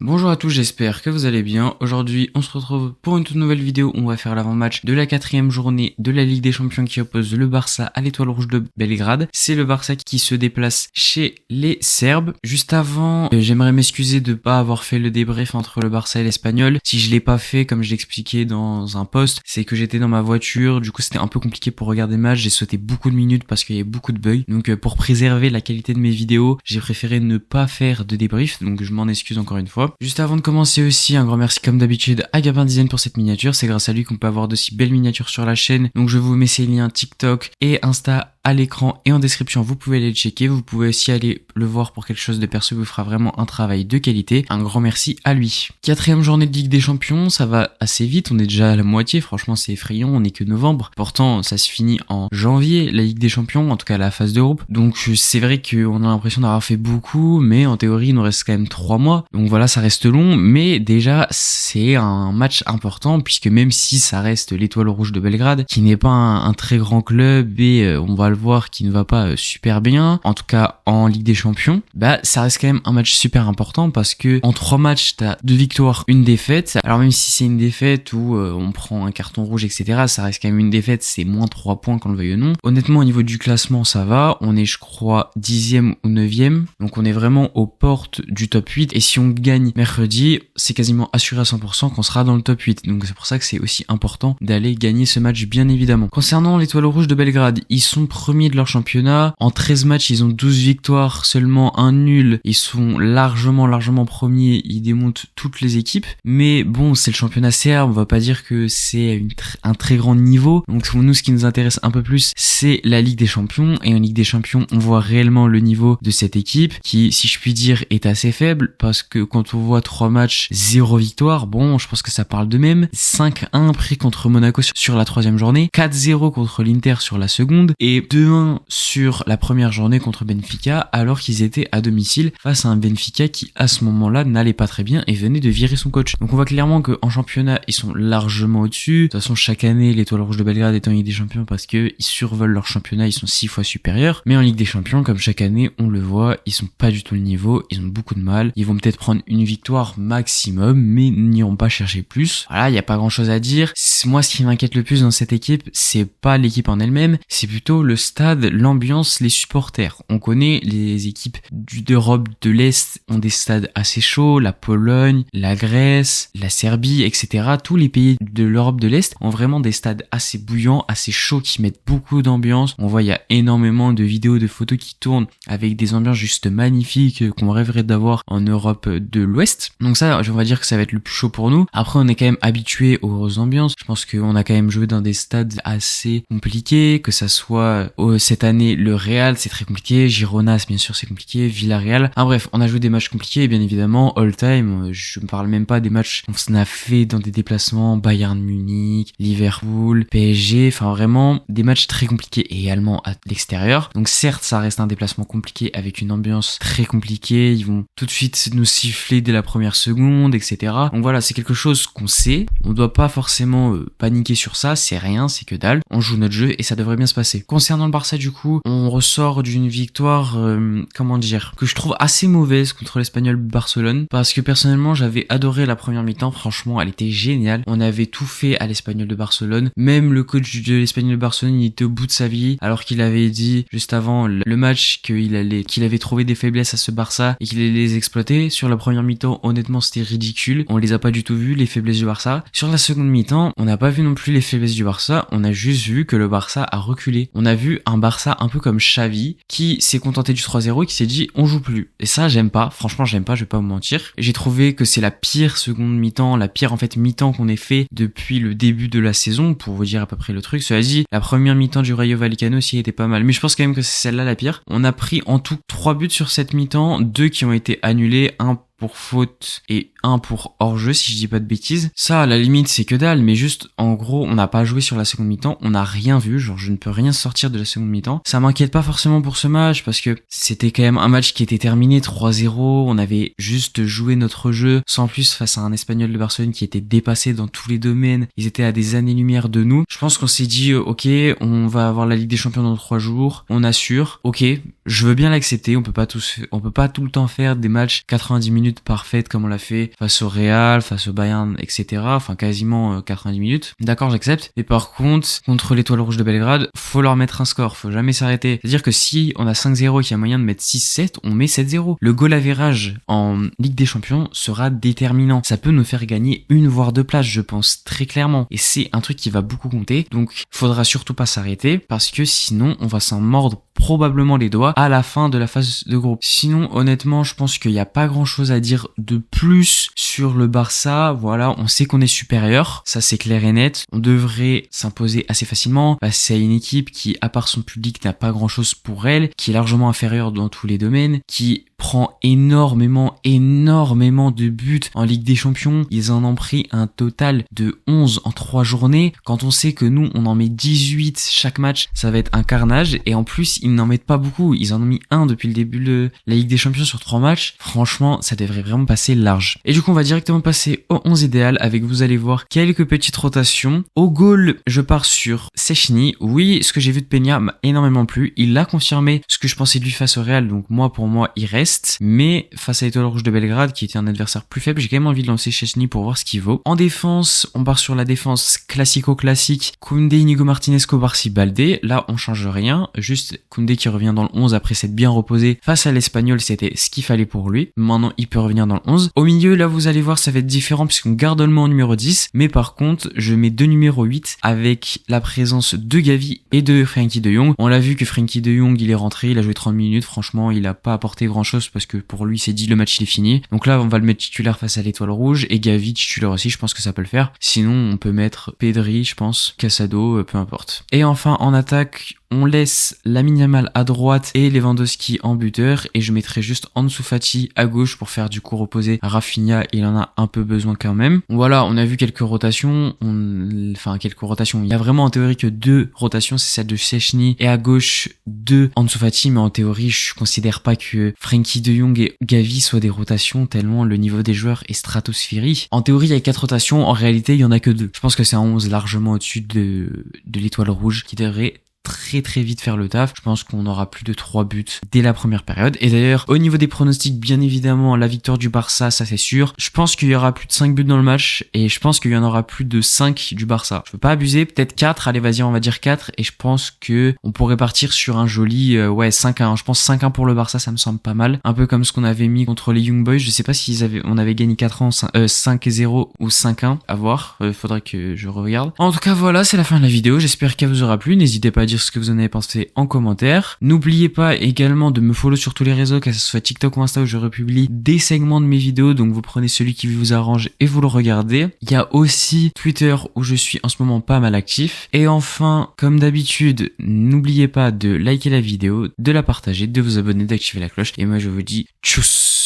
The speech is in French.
Bonjour à tous, j'espère que vous allez bien. Aujourd'hui, on se retrouve pour une toute nouvelle vidéo. On va faire l'avant-match de la 4e journée de la Ligue des Champions qui oppose le Barça à l'Étoile Rouge de Belgrade. C'est le Barça qui se déplace chez les Serbes. Juste avant, j'aimerais m'excuser de pas avoir fait le débrief entre le Barça et l'Espagnol. Si je l'ai pas fait, comme je l'expliquais dans un post, c'est que j'étais dans ma voiture. Du coup, c'était un peu compliqué pour regarder le match. J'ai sauté beaucoup de minutes parce qu'il y avait beaucoup de bugs. Donc, pour préserver la qualité de mes vidéos, j'ai préféré ne pas faire de débrief. Donc, je m'en excuse encore une fois. Juste avant de commencer aussi, un grand merci comme d'habitude à Gabin Design pour cette miniature. C'est grâce à lui qu'on peut avoir de si belles miniatures sur la chaîne. Donc je vous mets ses liens TikTok et Insta à l'écran et en description, vous pouvez aller le checker. Vous pouvez aussi aller le voir pour quelque chose de perso, vous fera vraiment un travail de qualité. Un grand merci à lui. 4e journée de Ligue des Champions, ça va assez vite, on est déjà à la moitié, franchement c'est effrayant, on est que novembre. Pourtant ça se finit en janvier, la Ligue des Champions, en tout cas la phase de groupe. Donc c'est vrai qu'on a l'impression d'avoir fait beaucoup, mais en théorie il nous reste quand même 3 mois. Donc voilà, ça reste long, mais déjà c'est un match important puisque même si ça reste l'Étoile Rouge de Belgrade, qui n'est pas un très grand club et on va le voir qui ne va pas super bien, en tout cas en Ligue des Champions, bah ça reste quand même un match super important parce que en 3 matchs t'as 2 victoires, 1 défaite. Alors même si c'est une défaite où on prend un carton rouge etc, ça reste quand même une défaite, c'est moins 3 points qu'on le veuille ou non. Honnêtement au niveau du classement ça va, on est je crois 10e ou 9e, donc on est vraiment aux portes du top 8 et si on gagne mercredi, c'est quasiment assuré à 100% qu'on sera dans le top 8, donc c'est pour ça que c'est aussi important d'aller gagner ce match bien évidemment. Concernant l'Étoile Rouge de Belgrade, ils sont premiers de leur championnat, en 13 matchs ils ont 12 victoires, seulement un nul, ils sont largement premiers, ils démontent toutes les équipes, mais bon c'est le championnat serbe, on va pas dire que c'est un très grand niveau, donc pour nous ce qui nous intéresse un peu plus c'est la Ligue des Champions, et en Ligue des Champions on voit réellement le niveau de cette équipe qui si je puis dire est assez faible, parce que quand on voit 3 matchs, 0 victoire, bon je pense que ça parle d'eux-mêmes. 5-1 pris contre Monaco sur la 3e journée, 4-0 contre l'Inter sur la seconde, et 2-1 sur la première journée contre Benfica, alors qu'ils étaient à domicile face à un Benfica qui à ce moment-là n'allait pas très bien et venait de virer son coach. Donc on voit clairement qu'en championnat ils sont largement au-dessus. De toute façon chaque année l'Étoile Rouge de Belgrade est en Ligue des Champions parce que ils survolent leur championnat, ils sont 6 fois supérieurs, mais en Ligue des Champions comme chaque année on le voit, ils sont pas du tout le niveau, ils ont beaucoup de mal, ils vont peut-être prendre une victoire maximum mais n'iront pas chercher plus. Voilà, il y a pas grand chose à dire. Moi ce qui m'inquiète le plus dans cette équipe, c'est pas l'équipe en elle-même, c'est plutôt le stade, l'ambiance, les supporters. On connaît les équipes d'Europe de l'Est ont des stades assez chauds, la Pologne, la Grèce, la Serbie, etc. Tous les pays de l'Europe de l'Est ont vraiment des stades assez bouillants, assez chauds, qui mettent beaucoup d'ambiance. On voit il y a énormément de vidéos, de photos qui tournent avec des ambiances juste magnifiques qu'on rêverait d'avoir en Europe de l'Ouest. Donc ça, on va dire que ça va être le plus chaud pour nous. Après, on est quand même habitué aux ambiances. Je pense qu'on a quand même joué dans des stades assez compliqués, que ça soit cette année le Real, c'est très compliqué, Girona, bien sûr c'est compliqué, Villarreal. Bref, on a joué des matchs compliqués et bien évidemment all time, je ne parle même pas des matchs qu'on a fait dans des déplacements Bayern Munich, Liverpool, PSG, enfin vraiment des matchs très compliqués et également à l'extérieur. Donc certes, ça reste un déplacement compliqué avec une ambiance très compliquée, ils vont tout de suite nous siffler dès la première seconde, etc. Donc voilà, c'est quelque chose qu'on sait, on doit pas forcément paniquer sur ça, c'est rien, c'est que dalle, on joue notre jeu et ça devrait bien se passer. Concernant le Barça du coup, on ressort d'une victoire, que je trouve assez mauvaise contre l'Espagnol Barcelone, parce que personnellement j'avais adoré la première mi-temps, franchement elle était géniale, on avait tout fait à l'Espagnol de Barcelone, même le coach de l'Espagnol de Barcelone il était au bout de sa vie, alors qu'il avait dit juste avant le match qu'il avait trouvé des faiblesses à ce Barça et qu'il allait les exploiter. Sur la première mi-temps honnêtement c'était ridicule, on les a pas du tout vues les faiblesses du Barça. Sur la seconde mi-temps on n'a pas vu non plus les faiblesses du Barça, on a juste vu que le Barça a reculé, on a vu un Barça un peu comme Xavi qui s'est contenté du 3-0 et qui s'est dit on joue plus. Et ça j'aime pas, franchement j'aime pas, je vais pas vous mentir. J'ai trouvé que c'est la pire seconde mi-temps, la pire en fait mi-temps qu'on ait fait depuis le début de la saison, pour vous dire à peu près le truc. Cela dit, la première mi-temps du Rayo Vallecano aussi était pas mal, mais je pense quand même que c'est celle-là la pire. On a pris en tout 3 buts sur cette mi-temps, 2 qui ont été annulés, 1 pour faute et 1 pour hors-jeu si je dis pas de bêtises. Ça à la limite c'est que dalle, mais juste en gros on n'a pas joué sur la seconde mi-temps, on n'a rien vu, genre je ne peux rien sortir de la seconde mi-temps. Ça m'inquiète pas forcément pour ce match parce que c'était quand même un match qui était terminé 3-0, on avait juste joué notre jeu sans plus face à un Espagnol de Barcelone qui était dépassé dans tous les domaines, ils étaient à des années-lumière de nous. Je pense qu'on s'est dit ok, on va avoir la Ligue des Champions dans 3 jours, on assure, ok, je veux bien l'accepter, on peut pas tout le temps faire des matchs 90 minutes minutes parfaites comme on l'a fait face au Real, face au Bayern, etc. Enfin quasiment 90 minutes. D'accord, j'accepte. Mais par contre, contre l'Étoile Rouge de Belgrade, faut leur mettre un score, faut jamais s'arrêter. C'est-à-dire que si on a 5-0 et qu'il y a moyen de mettre 6-7, on met 7-0. Le goal average en Ligue des Champions sera déterminant. Ça peut nous faire gagner 1 voire 2 places, je pense, très clairement. Et c'est un truc qui va beaucoup compter. Donc, faudra surtout pas s'arrêter parce que sinon, on va s'en mordre probablement les doigts à la fin de la phase de groupe. Sinon, honnêtement, je pense qu'il n'y a pas grand chose à dire de plus sur le Barça. Voilà, on sait qu'on est supérieur. Ça, c'est clair et net. On devrait s'imposer assez facilement. C'est une équipe qui, à part son public, n'a pas grand chose pour elle, qui est largement inférieure dans tous les domaines, qui prend énormément de buts en Ligue des Champions. Ils en ont pris un total de 11 en 3 journées. Quand on sait que nous, on en met 18 chaque match, ça va être un carnage. Et en plus, ils n'en mettent pas beaucoup. Ils en ont mis un depuis le début de la Ligue des Champions sur 3 matchs. Franchement, ça devrait vraiment passer large. Et du coup, on va directement passer au 11 idéal avec, vous allez voir, quelques petites rotations. Au goal, je pars sur Szczęsny. Oui, ce que j'ai vu de Peña m'a énormément plu. Il a confirmé ce que je pensais de lui face au Real. Donc pour moi, il reste. Mais face à l'Étoile Rouge de Belgrade, qui était un adversaire plus faible, j'ai quand même envie de lancer Szczęsny pour voir ce qu'il vaut. En défense, on part sur la défense classico-classique. Koundé, Inigo Martinez, Kobarsi, Baldé. Là, on change rien. Juste Koundé qui revient dans le 11 après s'être bien reposé. Face à l'Espagnol, c'était ce qu'il fallait pour lui. Maintenant, il peut revenir dans le 11. Au milieu, là, vous allez voir, ça va être différent puisqu'on garde le en numéro 10. Mais par contre, je mets 2 numéros 8 avec la présence de Gavi et de Frenkie de Jong. On l'a vu que Frenkie de Jong, il est rentré, il a joué 30 minutes. Franchement, il a pas apporté grand chose parce que pour lui, c'est dit, le match il est fini. Donc là, on va le mettre titulaire face à l'Étoile Rouge et Gavi titulaire aussi, je pense que ça peut le faire. Sinon, on peut mettre Pedri, je pense, Casado, peu importe. Et enfin, en attaque, on laisse Lamine Yamal à droite et Lewandowski en buteur et je mettrai juste Ansu Fati à gauche pour faire du coup reposer Rafinha, il en a un peu besoin quand même. Voilà, on a vu quelques rotations, il y a vraiment en théorie que 2 rotations, c'est celle de Szczęsny et à gauche 2 Ansu Fati, mais en théorie je considère pas que Frenkie de Jong et Gavi soient des rotations tellement le niveau des joueurs est stratosphérique. En théorie il y a 4 rotations, en réalité il y en a que 2. Je pense que c'est un 11 largement au-dessus de l'Étoile Rouge qui devrait très vite faire le taf. Je pense qu'on aura plus de 3 buts dès la première période. Et d'ailleurs, au niveau des pronostics, bien évidemment, la victoire du Barça, ça c'est sûr. Je pense qu'il y aura plus de 5 buts dans le match et je pense qu'il y en aura plus de 5 du Barça. Je veux pas abuser, peut-être 4, allez vas-y, on va dire 4 et je pense que on pourrait partir sur un joli 5-1. Je pense 5-1 pour le Barça, ça me semble pas mal. Un peu comme ce qu'on avait mis contre les Young Boys. Je sais pas on avait gagné 5-0 ou 5-1, à voir. Faudrait que je regarde. En tout cas, voilà, c'est la fin de la vidéo. J'espère qu'elle vous aura plu. N'hésitez pas à dire ce que vous en avez pensé en commentaire. N'oubliez pas également de me follow sur tous les réseaux, que ce soit TikTok ou Insta, où je republie des segments de mes vidéos, donc vous prenez celui qui vous arrange et vous le regardez. Il y a aussi Twitter où je suis en ce moment pas mal actif. Et enfin, comme d'habitude, n'oubliez pas de liker la vidéo, de la partager, de vous abonner, d'activer la cloche. Et moi je vous dis tchuss.